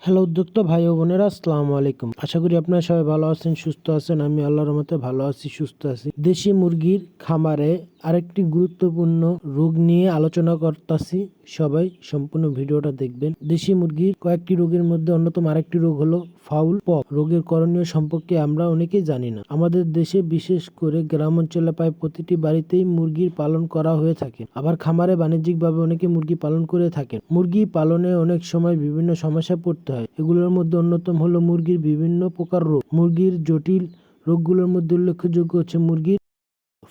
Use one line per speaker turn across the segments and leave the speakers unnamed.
Hello উদ্যোক্তা ভাই ও বোনেরা, আসসালামু আলাইকুম। আশা করি আপনারা সবাই ভালো আছেন, সুস্থ আছেন। আমি আল্লাহর রহমতে ভালো আছি, সুস্থ আছি। দেশি মুরগির খামারে আরেকটি গুরুত্বপূর্ণ রোগ নিয়ে আলোচনা করতেছি। সবাই সম্পূর্ণ ভিডিওটা দেখবেন। দেশি মুরগির কয়েকটি রোগের মধ্যে অন্যতম আরেকটি রোগ হলো ফাউল পক্স। রোগের করণীয় সম্পর্কে আমরা অনেকেই জানি না। আমাদের দেশে বিশেষ করে গ্রাম অঞ্চলে প্রায় প্রতিটি বাড়িতেই মুরগির পালন করা হয়ে থাকে। আবার খামারে বাণিজ্যিকভাবে অনেকে মুরগি পালন করে থাকেন। মুরগি পালনে অনেক সময় বিভিন্ন সমস্যা পড়তে হয়। এগুলোর মধ্যে অন্যতম হলো মুরগির বিভিন্ন প্রকার রোগ। মুরগির জটিল রোগগুলোর মধ্যে উল্লেখযোগ্য হচ্ছে মুরগির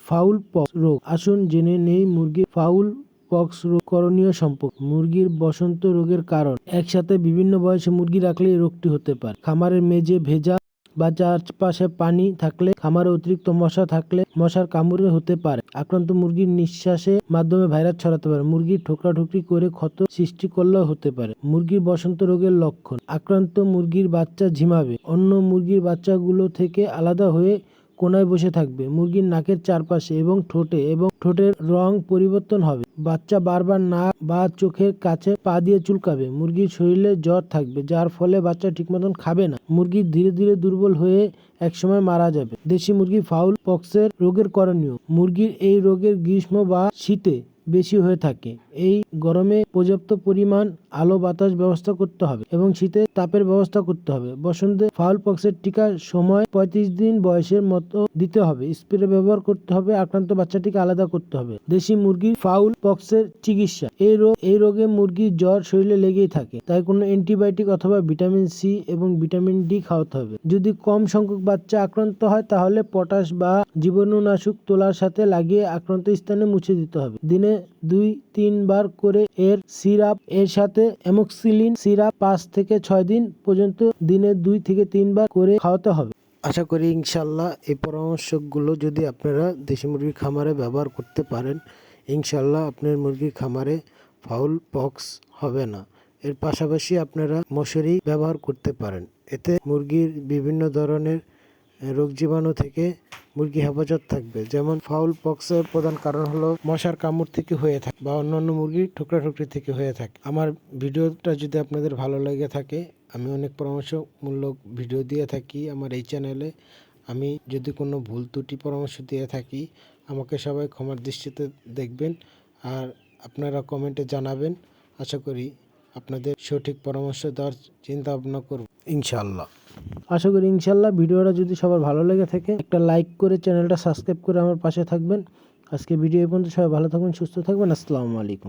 ফাউল পক্স রোগ। আসুন জেনে নেই মুরগির ফাউল পক্স রোগ করণীয় সম্পর্কে। মুরগির বসন্ত রোগের কারণ। একসাথে বিভিন্ন বয়সে মুরগি রাখলে এই রোগটি হতে পারে। খামারের মেঝে ভেজা বা চারপাশে পানি থাকলে, খামারে অতিরিক্ত মশা থাকলে, মশার কামড়ে হতে পারে। আক্রান্ত মুরগির নিঃশ্বাসের মাধ্যমে ভাইরাস ছড়াতে পারে। মুরগির ঠোকরাঠুকরি করে ক্ষত সৃষ্টি করলেও হতে পারে। মুরগির বসন্ত রোগের লক্ষণ। আক্রান্ত মুরগির বাচ্চা ঝিমাবে, অন্য মুরগির বাচ্চাগুলো থেকে আলাদা হয়ে কোনায় বসে থাকবে। মুরগির নাকের চারপাশে এবং ঠোঁটের রং পরিবর্তন হবে। বাচ্চা বারবার নাক বা চোখের কাছে পা দিয়ে চুলকাবে। মুরগির শরীরে জ্বর থাকবে, যার ফলে বাচ্চা ঠিক মতন খাবে না। মুরগি ধীরে ধীরে দুর্বল হয়ে একসময় মারা যাবে। দেশি মুরগি ফাউল পক্সের রোগের করণীয়। মুরগির এই রোগের গ্রীষ্ম বা শীতে বেশি হয়ে থাকে। এই গরমে পর্যাপ্ত পরিমাণ আলো বাতাস ব্যবস্থা করতে হবে এবং শীতে তাপের ব্যবস্থা করতে হবে। বসন্তে ফাউল পক্সের টিকা সময় 35 দিন বয়সের মতো দিতে হবে। স্প্রে ব্যবহার করতে হবে। আক্রান্ত বাচ্চাটিকে আলাদা করতে হবে। দেশি মুরগির ফাউল পক্সের চিকিৎসা। এই রোগে মুরগির জ্বর শরীরে লেগেই থাকে, তাই কোনো অ্যান্টিবায়োটিক অথবা ভিটামিন সি এবং ভিটামিন ডি খাওয়াতে হবে। যদি কম সংখ্যক বাচ্চা আক্রান্ত হয় তাহলে পটাশ বা জীবাণুনাশক তোলার সাথে লাগিয়ে আক্রান্ত স্থানে মুছে দিতে হবে। দিনে 2-3 বার করে এর সিরাপ এর সাথে অ্যামোক্সিলিন সিরাপ 5 থেকে 6 দিন পর্যন্ত দিনে 2 থেকে 3 বার করে খাওয়াতে হবে। আশা করি ইনশাল্লাহ এই পরামর্শগুলো যদি আপনারা দেশি মুরগির খামারে ব্যবহার করতে পারেন, ইনশাল্লাহ আপনার মুরগির খামারে ফাউল পক্স হবে না। এর পাশাপাশি আপনারা মশারি ব্যবহার করতে পারেন। এতে মুরগির বিভিন্ন ধরনের রোগ জীবাণু থেকে মুরগি হেফাজত থাকবে। যেমন ফাউল পক্সের প্রধান কারণ হলো মশার কামড় থেকে হয়ে থাকে বা অন্যান্য মুরগির ঠোকরাঠুকরি থেকে হয়ে থাকে। আমার ভিডিওটা যদি আপনাদের ভালো লেগে থাকে, আমি অনেক পরামর্শমূলক ভিডিও দিয়ে থাকি আমার এই চ্যানেলে। আমি যদি কোনো ভুল ত্রুটি পরামর্শ দিয়ে থাকি, আমাকে সবাই ক্ষমার দৃষ্টিতে দেখবেন আর আপনারা কমেন্টে জানাবেন। আশা করি আপনাদের সঠিক পরামর্শ দেওয়ার চিন্তা ভাবনা করব ইনশাআল্লাহ। আশা করি ইনশাআল্লাহ ভিডিওটা যদি সবার ভালো লেগে থাকে, একটা লাইক করে চ্যানেলটা সাবস্ক্রাইব করে আমার পাশে থাকবেন। আজকে ভিডিও এই পর্যন্ত। সবাই ভালো থাকবেন, সুস্থ থাকবেন। আসসালামু আলাইকুম।